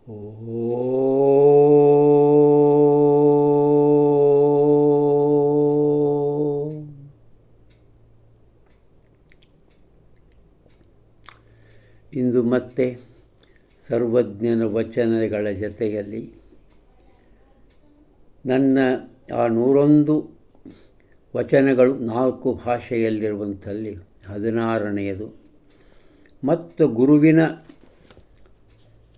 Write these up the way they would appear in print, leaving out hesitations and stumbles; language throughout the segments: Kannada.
ಇಂದು ಮತ್ತೆ ಸರ್ವಜ್ಞನ ವಚನಗಳ ಜೊತೆಯಲ್ಲಿ ನನ್ನ ಆ 101 ವಚನಗಳು 4 ಭಾಷೆಯಲ್ಲಿರುವಂಥಲ್ಲಿ 16ನೆಯದು. ಮತ್ತು ಗುರುವಿನ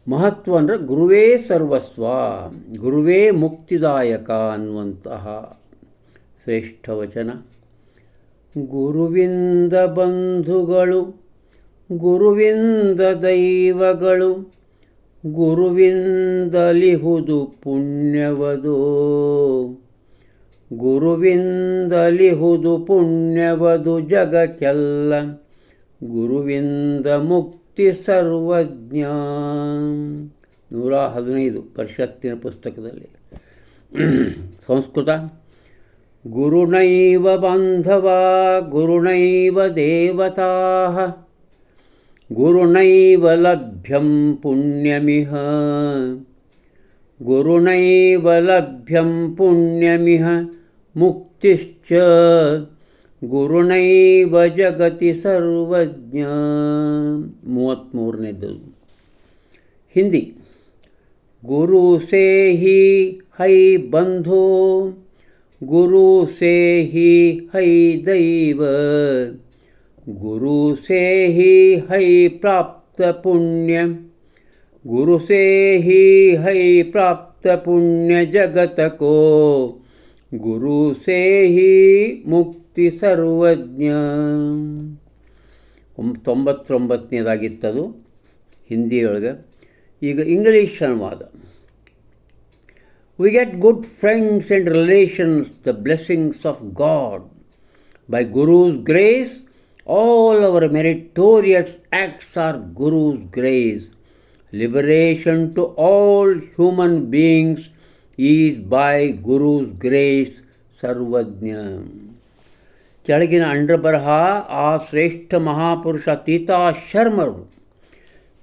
ಮಹತ್ವ ಅಂದರೆ ಗುರುವೇ ಸರ್ವಸ್ವ, ಗುರುವೇ ಮುಕ್ತಿದಾಯಕ ಅನ್ನುವಂತಹ ಶ್ರೇಷ್ಠ ವಚನ. ಗುರುವಿಂದ ಬಂಧುಗಳು, ಗುರುವಿಂದ ದೈವಗಳು, ಗುರುವಿಂದಲಿಹುದು ಪುಣ್ಯವದು, ಗುರುವಿಂದಲಿಹುದು ಪುಣ್ಯವದು ಜಗಕ್ಕೆಲ್ಲ, ಗುರುವಿಂದ ಮುಕ್ತಿ ಸರ್ವಜ್ಞ. 115 ಪರಿಷತ್ತಿನ ಪುಸ್ತಕದಲ್ಲಿ. ಸಂಸ್ಕೃತ. ಗುರುಣೈವ ಬಾಂಧವ ಗುರುಣೈವ ದೇವತಾ ಗುರುಣೈವ ಲಭ್ಯಂ ಪುಣ್ಯಮಿಹ, ಗುರುಣೈವ ಲಭ್ಯಂ ಪುಣ್ಯಮಿಹ ಮುಕ್ತಿಶ್ಚ ಗುರುಣೈವ ಜಗತಿ ಸರ್ವಜ್ಞ. 33ನೇದು. ಹಿಂದಿ. ಗುರು ಸೇ ಹಿ ಹೈ ಬಂಧೋ, ಗುರು ಸೇ ಹಿ ಹೈ ದೈವ, ಗುರು ಸೇ ಹಿ ಹೈ ಪ್ರಾಪ್ತ ಪುಣ್ಯ, ಗುರು ಸೇ ಹಿ ಹೈ ಪ್ರಾಪ್ತ ಪುಣ್ಯ ಜಗತ ಕೋ, ಗುರು ಸೇ ಹಿ ಮುಕ್ತಿ ಸರ್ವಜ್ಞ. 99ನೇದಾಗಿತ್ತದು ಹಿಂದಿಯೊಳಗೆ. ಈಗ ಇಂಗ್ಲೀಷ್ ಅನುವಾದ. We get good friends and relations, the blessings of God. By Guru's grace, all our meritorious acts are Guru's grace. Liberation to all human beings is by Guru's grace, ಸರ್ವಜ್ಞ. ಕೆಳಗಿನ ಅಂಡಬರಹ ಆ ಶ್ರೇಷ್ಠ ಮಹಾಪುರುಷ ತೀತಾ ಶರ್ಮರು.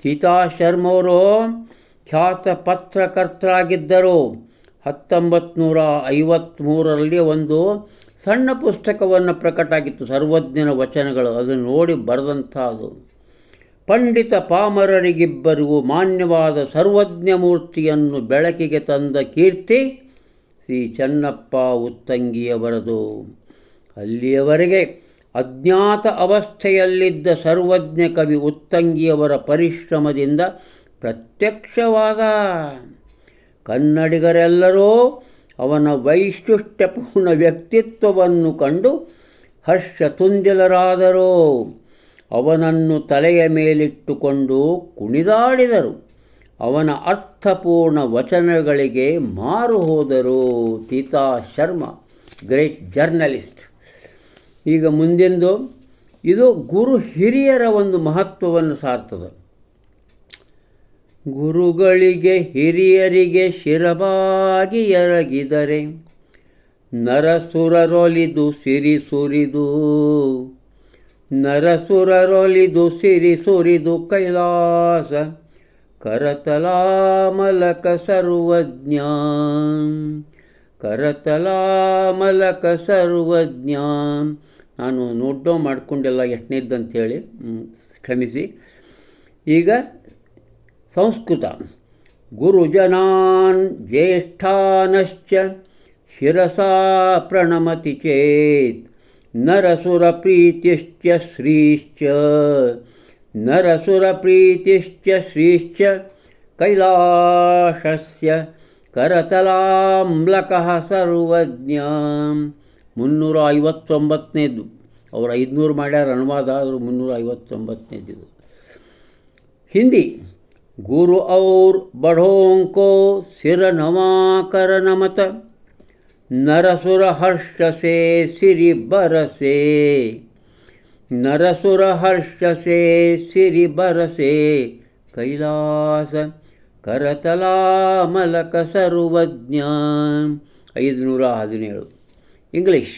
ತೀತಾ ಶರ್ಮವರು ಖ್ಯಾತ ಪತ್ರಕರ್ತರಾಗಿದ್ದರು. 1953ರಲ್ಲಿ ಒಂದು ಸಣ್ಣ ಪುಸ್ತಕವನ್ನು ಪ್ರಕಟ ಆಗಿತ್ತು, ಸರ್ವಜ್ಞನ ವಚನಗಳು. ಅದನ್ನು ನೋಡಿ ಬರೆದಂಥದ್ದು. ಪಂಡಿತ ಪಾಮರರಿಗಿಬ್ಬರಿಗೂ ಮಾನ್ಯವಾದ ಸರ್ವಜ್ಞ ಮೂರ್ತಿಯನ್ನು ಬೆಳಕಿಗೆ ತಂದ ಕೀರ್ತಿ ಶ್ರೀ ಚೆನ್ನಪ್ಪ ಉತ್ತಂಗಿಯವರದು. ಅಲ್ಲಿಯವರೆಗೆ ಅಜ್ಞಾತ ಅವಸ್ಥೆಯಲ್ಲಿದ್ದ ಸರ್ವಜ್ಞ ಕವಿ ಉತ್ತಂಗಿಯವರ ಪರಿಶ್ರಮದಿಂದ ಪ್ರತ್ಯಕ್ಷವಾದ. ಕನ್ನಡಿಗರೆಲ್ಲರೂ ಅವನ ವೈಶಿಷ್ಟ್ಯಪೂರ್ಣ ವ್ಯಕ್ತಿತ್ವವನ್ನು ಕಂಡು ಹರ್ಷ ತುಂದಿಲರಾದರು. ಅವನನ್ನು ತಲೆಯ ಮೇಲಿಟ್ಟುಕೊಂಡು ಕುಣಿದಾಡಿದರು. ಅವನ ಅರ್ಥಪೂರ್ಣ ವಚನಗಳಿಗೆ ಮಾರು ಹೋದರು. ತೀತಾ ಶರ್ಮ, ಗ್ರೇಟ್ ಜರ್ನಲಿಸ್ಟ್. ಈಗ ಮುಂದಿಂದು ಇದು ಗುರು ಹಿರಿಯರ ಒಂದು ಮಹತ್ವವನ್ನು ಸಾರ್ತದೆ. ಗುರುಗಳಿಗೆ ಹಿರಿಯರಿಗೆ ಶಿರಬಾಗಿ ಎರಗಿದರೆ ನರಸುರರೊಲಿದು ಸಿರಿ ಸುರಿದು, ನರಸುರರೊಲಿದು ಸಿರಿ ಸುರಿದು ಕೈಲಾಸ ಕರತಲಾಮಲಕ ಸರ್ವಜ್ಞ, ಕರತಲಾಮಲಕ ಸರ್ವಜ್ಞ. ನಾನು ನೋಟ್ ಡೌನ್ ಮಾಡಿಕೊಂಡಿಲ್ಲ ಎಷ್ಟನೇದ್ದಂಥೇಳಿ, ಕ್ಷಮಿಸಿ. ಈಗ ಸಂಸ್ಕೃತ. ಗುರುಜನಾನ್ ಜ್ಯೇಷ್ಠಾನಶ್ಚ ಶಿರಸಾ ಪ್ರಣಮತಿ ಚೇತ್, ನರಸುರಪ್ರೀತಿಶ್ಚ ಶ್ರೀಶ್ಚ, ನರಸುರಪ್ರೀತಿಶ್ಚ ಶ್ರೀಶ್ಚ ಕೈಲಾಸಸ್ಯ ಕರತಲಾಮ್ಲಕಃ ಸರ್ವಜ್ಞ. 359ನೇದು. ಅವರು 500 ಮಾಡ್ಯಾರ ಅನುವಾದ, ಆದರೂ 359ನೇದು. ಹಿಂದಿ. ಗುರು ಔರ್ ಬಢೋಂಕೋ ಸಿರ ನವಾಕರ ನಮತ, ನರಸುರ ಹರ್ಷಸೆ ಸಿರಿ ಬರಸೆ, ನರಸುರ ಹರ್ಷಸೆ ಸಿರಿ ಬರಸೆ ಕೈಲಾಸ ಕರತಲಾಮಲಕ ಸರ್ವಜ್ಞ. 517. English.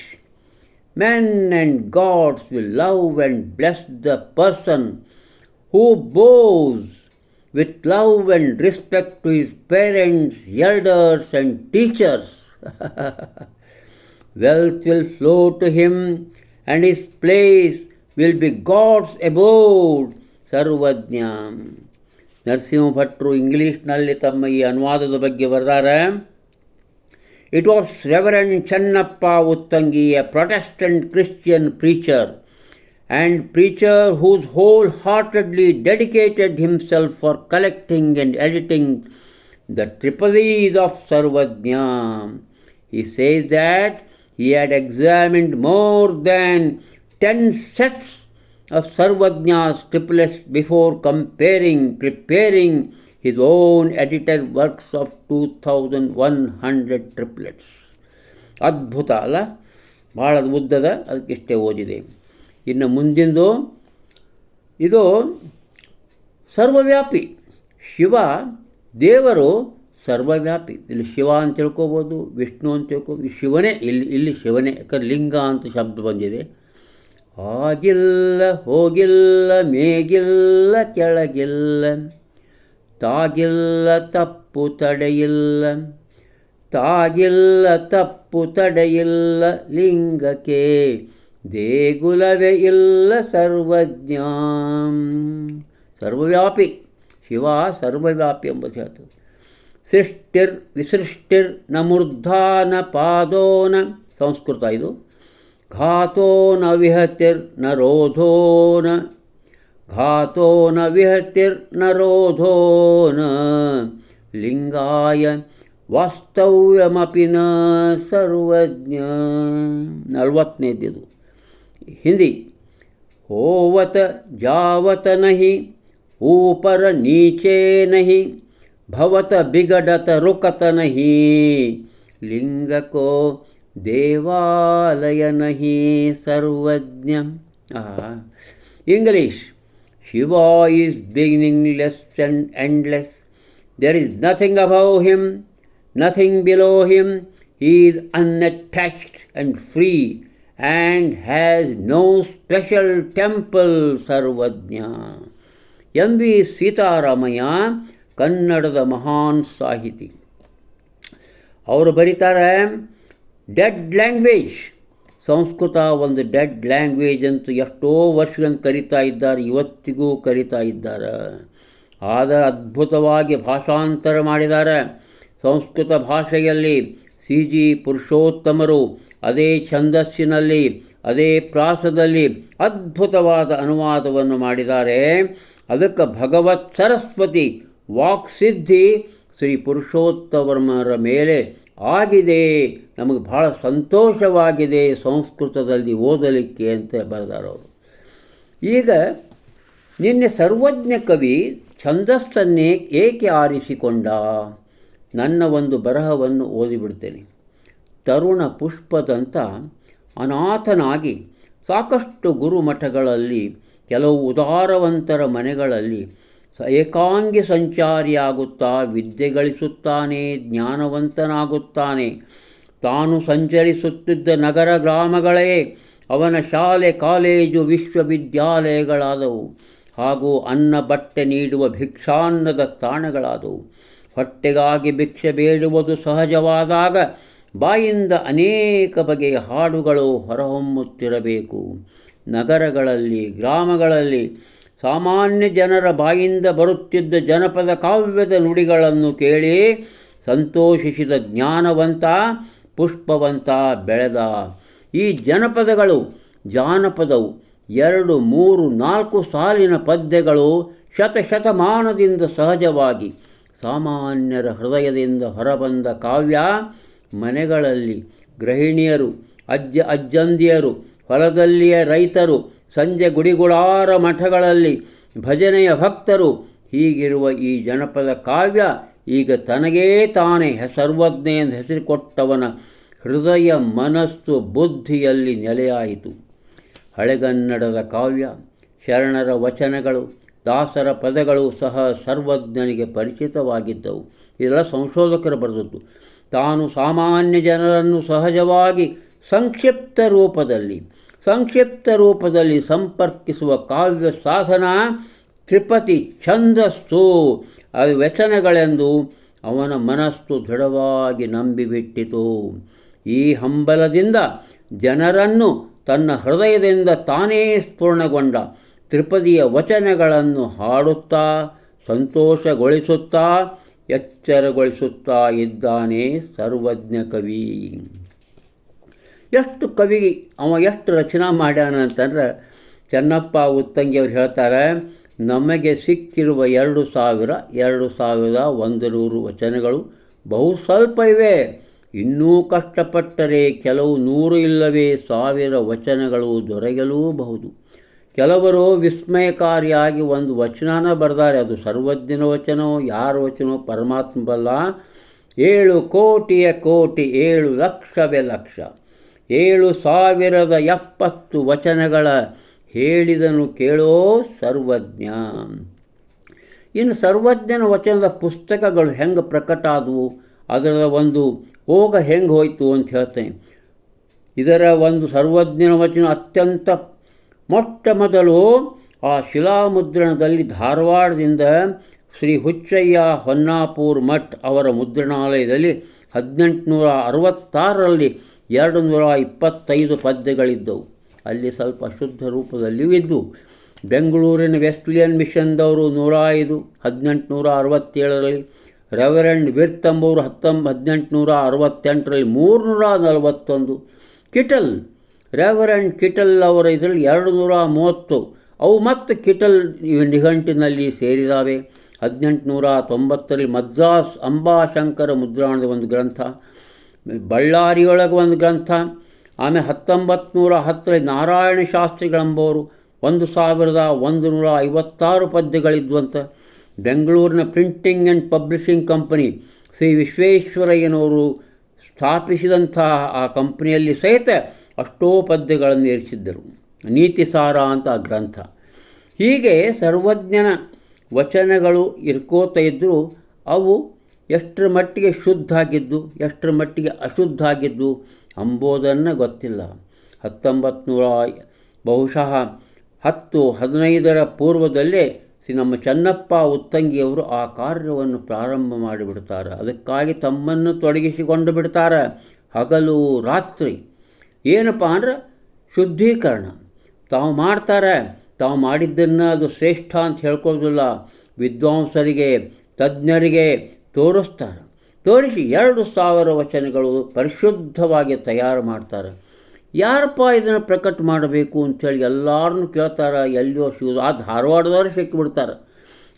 Men and gods will love and bless the person who bows with love and respect to his parents, elders, and teachers. Wealth will flow to him, and his place will be God's abode, ಸರ್ವಜ್ಞ. ನರಸಿಂಹ ಭಟ್ರು ಇಂಗ್ಲೀಷ್ನಲ್ಲಿ ತಮ್ಮ ಈ ಅನುವಾದದ ಬಗ್ಗೆ ಬರೆದಾರೆ. It was Reverend Channappa Uttangi, a Protestant Christian preacher who wholeheartedly dedicated himself for collecting and editing the trilogies of Sarvajna. He says that he had examined more than 10 sets of Sarvajna's triplets before preparing his own edited works of 2100 triplets. ಅದ್ಭುತ ಅಲ್ಲ, ಭಾಳ ಉದ್ದದ, ಅದಕ್ಕಿಷ್ಟೇ ಓದಿದೆ. ಇನ್ನು ಮುಂದಿಂದು ಇದು ಸರ್ವವ್ಯಾಪಿ. ಶಿವ ದೇವರು ಸರ್ವವ್ಯಾಪಿ. ಇಲ್ಲಿ ಶಿವ ಅಂತ ತಿಳ್ಕೊಬೋದು, ವಿಷ್ಣು ಅಂತ ತಿಳ್ಕೊಬೋದು. ಶಿವನೇ ಇಲ್ಲಿ ಶಿವನೇ, ಯಾಕಂದ್ರೆ ಲಿಂಗ ಅಂತ ಶಬ್ದ ಬಂದಿದೆ. ಆಗಿಲ್ಲ ಹೋಗಿಲ್ಲ ಮೇಗಿಲ್ಲ ಕೆಳಗಿಲ್ಲ, ತಾಗಿಲ್ಲ ತಪ್ಪು ತಡೆಯಿಲ್ಲ, ತಾಗಿಲ್ಲ ತಪ್ಪು ತಡೆಯಿಲ್ಲ ಲಿಂಗಕ್ಕೆ, ದೇಗುಲವೇ ಇಲ್ಲ ಸರ್ವಜ್ಞ. ಸರ್ವವ್ಯಾಪಿ ಶಿವ ಸರ್ವವ್ಯಾಪಿ ಎಂಬುದು ಹೇಳ್ತದೆ. ಸೃಷ್ಟಿರ್ ವಿಸೃಷ್ಟಿರ್ ನ ಮೂರ್ಧಾನ ಪಾದೋನ, ಸಂಸ್ಕೃತ ಇದು. ಘಾತೋ ನ ವಿಹತಿರ್ ನ ರೋಧೋನ, ಘಾತೋ ನ ವಿಹತಿರ್ ನ ರೋಧೋನ, ಲಿಂಗಾಯ ವಾಸ್ತವ್ಯಮಪಿ ನ ಸರ್ವಜ್ಞ. 40ನೇದಿದು ಹಿಂದಿ. ಹೋವತ ಜಾವತ ನಹಿ ऊपर नीचे नहीं, भवत बिगड़त रुकत नहीं, लिंग को देवालय नहीं सर्वज्ञ. English. Shiva is beginningless and endless. There is nothing above him, nothing below him. He is unattached and free and has no special temple, Sarvajna. MV. Sitaramayya ಕನ್ನಡದ ಮಹಾನ್ ಸಾಹಿತಿ. ಅವರು ಬರೀತಾರೆ, ಡೆಡ್ ಲ್ಯಾಂಗ್ವೇಜ್. ಸಂಸ್ಕೃತ ಒಂದು ಡೆಡ್ ಲ್ಯಾಂಗ್ವೇಜ್ ಅಂತ ಎಷ್ಟೋ ವರ್ಷಗಳನ್ನು ಕರೀತಾ ಇದ್ದಾರೆ, ಇವತ್ತಿಗೂ ಕರೀತಾ ಇದ್ದಾರೆ. ಆದರೆ ಅದ್ಭುತವಾಗಿ ಭಾಷಾಂತರ ಮಾಡಿದ್ದಾರೆ. ಸಂಸ್ಕೃತ ಭಾಷೆಯಲ್ಲಿ ಸಿ.ಜಿ. ಪುರುಷೋತ್ತಮರು ಅದೇ ಛಂದಸ್ಸಿನಲ್ಲಿ ಅದೇ ಪ್ರಾಸದಲ್ಲಿ ಅದ್ಭುತವಾದ ಅನುವಾದವನ್ನು ಮಾಡಿದ್ದಾರೆ. ಅದಕ್ಕೆ ಭಗವತ್ ಸರಸ್ವತಿ ವಾಕ್ಸಿದ್ಧಿ ಶ್ರೀ ಪುರುಷೋತ್ತಮರ ಮೇಲೆ ಆಗಿದೆ. ನಮಗೆ ಭಾಳ ಸಂತೋಷವಾಗಿದೆ ಸಂಸ್ಕೃತದಲ್ಲಿ ಓದಲಿಕ್ಕೆ ಅಂತ ಬರೆದಾರವರು. ಈಗ ನಿನ್ನೆ ಸರ್ವಜ್ಞ ಕವಿ ಛಂದಸ್ಸನ್ನೇ ಏಕೆ ಆರಿಸಿಕೊಂಡ? ನನ್ನ ಒಂದು ಬರಹವನ್ನು ಓದಿಬಿಡ್ತೇನೆ. ತರುಣ ಪುಷ್ಪದಂಥ ಅನಾಥನಾಗಿ ಸಾಕಷ್ಟು ಗುರುಮಠಗಳಲ್ಲಿ, ಕೆಲವು ಉದಾರವಂತರ ಮನೆಗಳಲ್ಲಿ ಏಕಾಂಗಿ ಸಂಚಾರಿಯಾಗುತ್ತಾ ವಿದ್ಯೆ ಗಳಿಸುತ್ತಾನೆ, ಜ್ಞಾನವಂತನಾಗುತ್ತಾನೆ. ತಾನು ಸಂಚರಿಸುತ್ತಿದ್ದ ನಗರ ಗ್ರಾಮಗಳೇ ಅವನ ಶಾಲೆ, ಕಾಲೇಜು, ವಿಶ್ವವಿದ್ಯಾಲಯಗಳಾದವು. ಹಾಗೂ ಅನ್ನ ಬಟ್ಟೆ ನೀಡುವ ಭಿಕ್ಷಾನ್ನದ ತಾಣಗಳಾದವು. ಹೊಟ್ಟೆಗಾಗಿ ಭಿಕ್ಷೆ ಬೇಡುವುದು ಸಹಜವಾದಾಗ ಬಾಯಿಂದ ಅನೇಕ ಬಗೆಯ ಹಾಡುಗಳು ಹೊರಹೊಮ್ಮುತ್ತಿರಬೇಕು. ನಗರಗಳಲ್ಲಿ, ಗ್ರಾಮಗಳಲ್ಲಿ ಸಾಮಾನ್ಯ ಜನರ ಬಾಯಿಂದ ಬರುತ್ತಿದ್ದ ಜನಪದ ಕಾವ್ಯದ ನುಡಿಗಳನ್ನು ಕೇಳಿ ಸಂತೋಷಿಸಿದ ಜ್ಞಾನವಂತ ಪುಷ್ಪವಂತ ಬೆಳೆದ. ಈ ಜಾನಪದವು 2, 3, 4 ಸಾಲಿನ ಪದ್ಯಗಳು ಶತಮಾನದಿಂದ ಸಹಜವಾಗಿ ಸಾಮಾನ್ಯರ ಹೃದಯದಿಂದ ಹೊರಬಂದ ಕಾವ್ಯ. ಮನೆಗಳಲ್ಲಿ ಗೃಹಿಣಿಯರು, ಅಜ್ಜಂದಿಯರು, ಹೊಲದಲ್ಲಿಯ ರೈತರು, ಸಂಜೆ ಗುಡಿಗುಡಾರ ಮಠಗಳಲ್ಲಿ ಭಜನೆಯ ಭಕ್ತರು, ಹೀಗಿರುವ ಈ ಜನಪದ ಕಾವ್ಯ ಈಗ ತನಗೇ ತಾನೇ ಸರ್ವಜ್ಞ ಎಂದು ಹೆಸರು ಕೊಟ್ಟವನ ಹೃದಯ, ಮನಸ್ಸು, ಬುದ್ಧಿಯಲ್ಲಿ ನೆಲೆಯಾಯಿತು. ಹಳೆಗನ್ನಡದ ಕಾವ್ಯ, ಶರಣರ ವಚನಗಳು, ದಾಸರ ಪದಗಳು ಸಹ ಸರ್ವಜ್ಞನಿಗೆ ಪರಿಚಿತವಾಗಿದ್ದವು. ಇದೆಲ್ಲ ಸಂಶೋಧಕರು ಬರೆದದ್ದು. ತಾನು ಸಾಮಾನ್ಯ ಜನರನ್ನು ಸಹಜವಾಗಿ ಸಂಕ್ಷಿಪ್ತ ರೂಪದಲ್ಲಿ ಸಂಪರ್ಕಿಸುವ ಕಾವ್ಯ ಸಾಧನ ತ್ರಿಪತಿ ಛಂದಸ್ಸು ಅವು ವಚನಗಳೆಂದು ಅವನ ಮನಸ್ಸು ದೃಢವಾಗಿ ನಂಬಿಬಿಟ್ಟಿತು. ಈ ಹಂಬಲದಿಂದ ಜನರನ್ನು ತನ್ನ ಹೃದಯದಿಂದ ತಾನೇ ಸ್ಫುರಣಗೊಂಡ ತ್ರಿಪದಿಯ ವಚನಗಳನ್ನು ಹಾಡುತ್ತಾ ಸಂತೋಷಗೊಳಿಸುತ್ತಾ ಎಚ್ಚರಗೊಳಿಸುತ್ತಾ ಇದ್ದಾನೆ ಸರ್ವಜ್ಞ ಕವಿ. ಎಷ್ಟು ಕವಿ ಅವ ಎಷ್ಟು ರಚನಾ ಮಾಡ್ಯಾನ ಅಂತಂದ್ರೆ ಚೆನ್ನಪ್ಪ ಉತ್ತಂಗಿಯವರು ಹೇಳ್ತಾರೆ, ನಮಗೆ ಸಿಕ್ಕಿರುವ 2100 ವಚನಗಳು ಬಹು ಸ್ವಲ್ಪ ಇವೆ. ಇನ್ನೂ ಕಷ್ಟಪಟ್ಟರೆ ಕೆಲವು 100 ಇಲ್ಲವೇ 1000 ವಚನಗಳು ದೊರೆಯಲೂಬಹುದು. ಕೆಲವರು ವಿಸ್ಮಯಕಾರಿಯಾಗಿ ಒಂದು ವಚನನ ಬರೆದಾರೆ. ಅದು ಸರ್ವಜ್ಞನ ವಚನವೋ ಯಾರ ವಚನವೋ ಪರಮಾತ್ಮ ಬಲ್ಲ. 7 ಕೋಟಿಯ ಕೋಟಿ 7 ಲಕ್ಷವೇ ಲಕ್ಷ 7070 ವಚನಗಳ ಹೇಳಿದನು ಕೇಳೋ ಸರ್ವಜ್ಞ. ಇನ್ನು ಸರ್ವಜ್ಞನ ವಚನದ ಪುಸ್ತಕಗಳು ಹೆಂಗೆ ಪ್ರಕಟ ಆದವು, ಅದರ ಒಂದು ಹೋಗ ಹೆಂಗೆ ಹೋಯಿತು ಅಂತ ಹೇಳ್ತೇನೆ. ಇದರ ಒಂದು ಸರ್ವಜ್ಞನ ವಚನ ಅತ್ಯಂತ ಮೊಟ್ಟ ಮೊದಲು ಆ ಶಿಲಾಮುದ್ರಣದಲ್ಲಿ ಧಾರವಾಡದಿಂದ ಶ್ರೀ ಹುಚ್ಚಯ್ಯ ಹೊನ್ನಾಪುರ ಮಠ್ ಅವರ ಮುದ್ರಣಾಲಯದಲ್ಲಿ 1866ರಲ್ಲಿ 225 ಪದ್ಯಗಳಿದ್ದವು. ಅಲ್ಲಿ ಸ್ವಲ್ಪ ಅಶುದ್ಧ ರೂಪದಲ್ಲಿಯೂ ಇದ್ದವು. ಬೆಂಗಳೂರಿನ ವೆಸ್ಲಿಯನ್ ಮಿಷನ್ದವರು 105, 1867ರಲ್ಲಿ. ರೆವರೆಂಡ್ ವಿರ್ತಂಬವರು 1868ರಲ್ಲಿ 341. ಕಿಟಲ್ ರೆವರೆಂಡ್ ಕಿಟಲ್ ಅವರ ಇದರಲ್ಲಿ 230. ಅವು ಮತ್ತು ಕಿಟಲ್ ನಿಘಂಟಿನಲ್ಲಿ ಸೇರಿದಾವೆ. 1890ರಲ್ಲಿ ಮದ್ರಾಸ್ ಅಂಬಾಶಂಕರ ಮುದ್ರಣದ ಒಂದು ಗ್ರಂಥ, ಬಳ್ಳಾರಿಯೊಳಗೆ ಒಂದು ಗ್ರಂಥ. ಆಮೇಲೆ 1910ರಲ್ಲಿ ನಾರಾಯಣ ಶಾಸ್ತ್ರಿಗಳೆಂಬವರು 1156 ಪದ್ಯಗಳಿದ್ವಂತ. ಬೆಂಗಳೂರಿನ printing and publishing company Shri ವಿಶ್ವೇಶ್ವರಯ್ಯನವರು ಸ್ಥಾಪಿಸಿದಂಥ ಆ ಕಂಪನಿಯಲ್ಲಿ ಸಹಿತ ಅಷ್ಟೋ ಪದ್ಯಗಳನ್ನು ಇರಿಸಿದ್ದರು. ನೀತಿಸಾರ ಅಂತ ಆ ಗ್ರಂಥ. ಹೀಗೆ ಸರ್ವಜ್ಞನ ವಚನಗಳು ಇರ್ಕೋತ ಇದ್ದರೂ ಅವು ಎಷ್ಟರ ಮಟ್ಟಿಗೆ ಶುದ್ಧ ಆಗಿದ್ದು ಎಷ್ಟರ ಮಟ್ಟಿಗೆ ಅಶುದ್ಧ ಆಗಿದ್ದು ಅಂಬೋದನ್ನು ಗೊತ್ತಿಲ್ಲ. 1900 ಬಹುಶಃ 10-15ರ ಪೂರ್ವದಲ್ಲೇ ನಮ್ಮ ಚೆನ್ನಪ್ಪ ಉತ್ತಂಗಿಯವರು ಆ ಕಾರ್ಯವನ್ನು ಪ್ರಾರಂಭ ಮಾಡಿಬಿಡ್ತಾರೆ. ಅದಕ್ಕಾಗಿ ತಮ್ಮನ್ನು ತೊಡಗಿಸಿಕೊಂಡು ಬಿಡ್ತಾರೆ. ಹಗಲು ರಾತ್ರಿ ಏನಪ್ಪ ಅಂದ್ರೆ ಶುದ್ಧೀಕರಣ ತಾವು ಮಾಡ್ತಾರೆ. ತಾವು ಮಾಡಿದ್ದನ್ನು ಅದು ಶ್ರೇಷ್ಠ ಅಂತ ಹೇಳ್ಕೊಳ್ಳೋದಿಲ್ಲ. ವಿದ್ವಾಂಸರಿಗೆ ತಜ್ಞರಿಗೆ ತೋರಿಸ್ತಾರೆ. ತೋರಿಸಿ 2000 ವಚನಗಳು ಪರಿಶುದ್ಧವಾಗಿ ತಯಾರು ಮಾಡ್ತಾರೆ. ಯಾರಪ್ಪ ಇದನ್ನು ಪ್ರಕಟ ಮಾಡಬೇಕು ಅಂಥೇಳಿ ಎಲ್ಲರನ್ನೂ ಕೇಳ್ತಾರೆ. ಎಲ್ಲಿಯೋ ಆ ಧಾರವಾಡದವರು ಸಿಕ್ಕಿಬಿಡ್ತಾರೆ.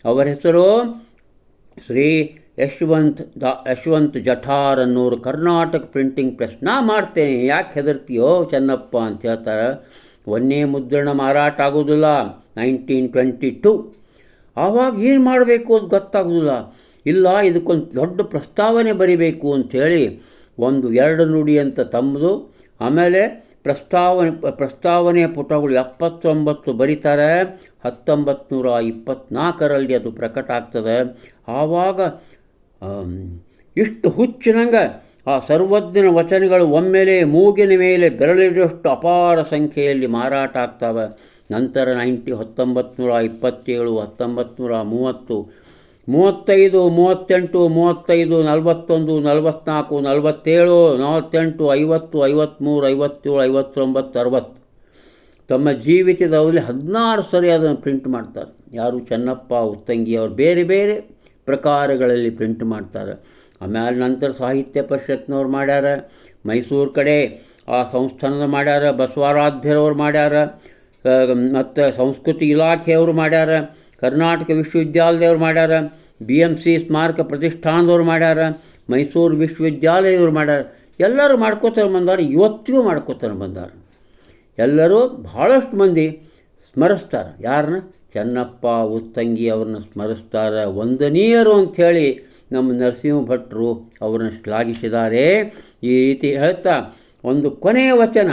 ಅವರ ಹೆಸರು ಶ್ರೀ ಯಶವಂತ್ ಜಠಾರ್ ಅನ್ನೋರು, ಕರ್ನಾಟಕ ಪ್ರಿಂಟಿಂಗ್ ಪ್ರೆಸ್. ನಾ ಮಾಡ್ತೇನೆ, ಯಾಕೆ ಹೆದರ್ತೀಯೋ ಚೆನ್ನಪ್ಪ ಅಂತ ಹೇಳ್ತಾರೆ. ಒಂದೇ ಮುದ್ರಣ ಮಾರಾಟ ಆಗೋದಿಲ್ಲ. 1922 ಆವಾಗ ಏನು ಮಾಡಬೇಕು ಅದು ಗೊತ್ತಾಗೋದಿಲ್ಲ. ಇಲ್ಲ, ಇದಕ್ಕೊಂದು ದೊಡ್ಡ ಪ್ರಸ್ತಾವನೆ ಬರಿಬೇಕು ಅಂಥೇಳಿ 1-2 ನುಡಿ ಅಂತ ತಮ್ಮದು. ಆಮೇಲೆ ಪ್ರಸ್ತಾವನೆಯ ಪುಟಗಳು 79 ಬರೀತಾರೆ. 1924ರಲ್ಲಿ ಅದು ಪ್ರಕಟ ಆಗ್ತದೆ. ಆವಾಗ ಇಷ್ಟು ಹುಚ್ಚಿನಂಗೆ ಆ ಸರ್ವಜ್ಞನ ವಚನಗಳು ಒಮ್ಮೆಲೆ ಮೂಗಿನ ಮೇಲೆ ಬೆರಳಿಡುವಷ್ಟು ಅಪಾರ ಸಂಖ್ಯೆಯಲ್ಲಿ ಮಾರಾಟ ಆಗ್ತವೆ. ನಂತರ 1927, 1930, 35, 38, 35, 41, 44, 47, 48, 50, 53, 57, 59, 60 ತಮ್ಮ ಜೀವಿತದಲ್ಲಿ 16 ಸರಿ ಅದನ್ನು ಪ್ರಿಂಟ್ ಮಾಡ್ತಾರೆ. ಯಾರು? ಚೆನ್ನಪ್ಪ ಉತ್ತಂಗಿ ಅವರು ಬೇರೆ ಬೇರೆ ಪ್ರಕಾರಗಳಲ್ಲಿ ಪ್ರಿಂಟ್ ಮಾಡ್ತಾರೆ. ಆಮೇಲೆ ನಂತರ ಸಾಹಿತ್ಯ ಪರಿಷತ್ನವ್ರು ಮಾಡ್ಯಾರ, ಮೈಸೂರು ಕಡೆ ಆ ಸಂಸ್ಥಾನದ ಮಾಡ್ಯಾರ, ಬಸವರಾಧ್ಯರವ್ರು ಮಾಡ್ಯಾರ, ಮತ್ತು ಸಂಸ್ಕೃತಿ ಇಲಾಖೆಯವರು ಮಾಡ್ಯಾರ, ಕರ್ನಾಟಕ ವಿಶ್ವವಿದ್ಯಾಲಯದವ್ರು ಮಾಡ್ಯಾರ, BMC ಸ್ಮಾರಕ ಪ್ರತಿಷ್ಠಾನದವ್ರು ಮಾಡ್ಯಾರ, ಮೈಸೂರು ವಿಶ್ವವಿದ್ಯಾಲಯದವ್ರು ಮಾಡ್ಯಾರ. ಎಲ್ಲರೂ ಮಾಡ್ಕೋತಾರೆ ಬಂದಾರ, ಇವತ್ತಿಗೂ ಮಾಡ್ಕೋತಾರೆ ಬಂದಾರ. ಎಲ್ಲರೂ ಭಾಳಷ್ಟು ಮಂದಿ ಸ್ಮರಿಸ್ತಾರೆ. ಯಾರನ್ನ? ಚೆನ್ನಪ್ಪ ಉತ್ತಂಗಿ ಅವ್ರನ್ನ ಸ್ಮರಿಸ್ತಾರೆ. ವಂದನೀಯರು ಅಂಥೇಳಿ ನಮ್ಮ ನರಸಿಂಹ ಭಟ್ರು ಅವ್ರನ್ನ ಶ್ಲಾಘಿಸಿದ್ದಾರೆ. ಈ ರೀತಿ ಹೇಳ್ತಾ ಒಂದು ಕೊನೆಯ ವಚನ,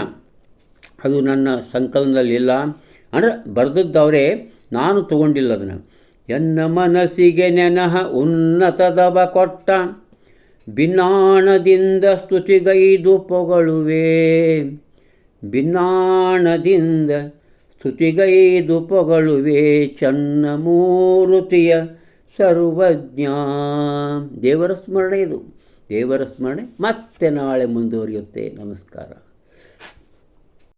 ಅದು ನನ್ನ ಸಂಕಲನದಲ್ಲಿಲ್ಲ, ಅಂದರೆ ಬರೆದದ್ದವರೇ, ನಾನು ತಗೊಂಡಿಲ್ಲ ಅದನ್ನು. ಎನ್ನ ಮನಸ್ಸಿಗೆ ನೆನಹ ಉನ್ನತದವ ಕೊಟ್ಟ ಭಿನ್ನಾಣದಿಂದ ಸ್ತುತಿಗೈದು ಪೊಗಳುವೆ. ಭಿನ್ನಾಣದಿಂದ ಸ್ತುತಿಗೈದು ಪೊಗಳುವೆ ಚನ್ನಮೂರುತಿಯ ಸರ್ವಜ್ಞ. ದೇವರ ಸ್ಮರಣೆ ಇದು. ದೇವರ ಸ್ಮರಣೆ ಮತ್ತೆ ನಾಳೆ ಮುಂದುವರಿಯುತ್ತೆ. ನಮಸ್ಕಾರ.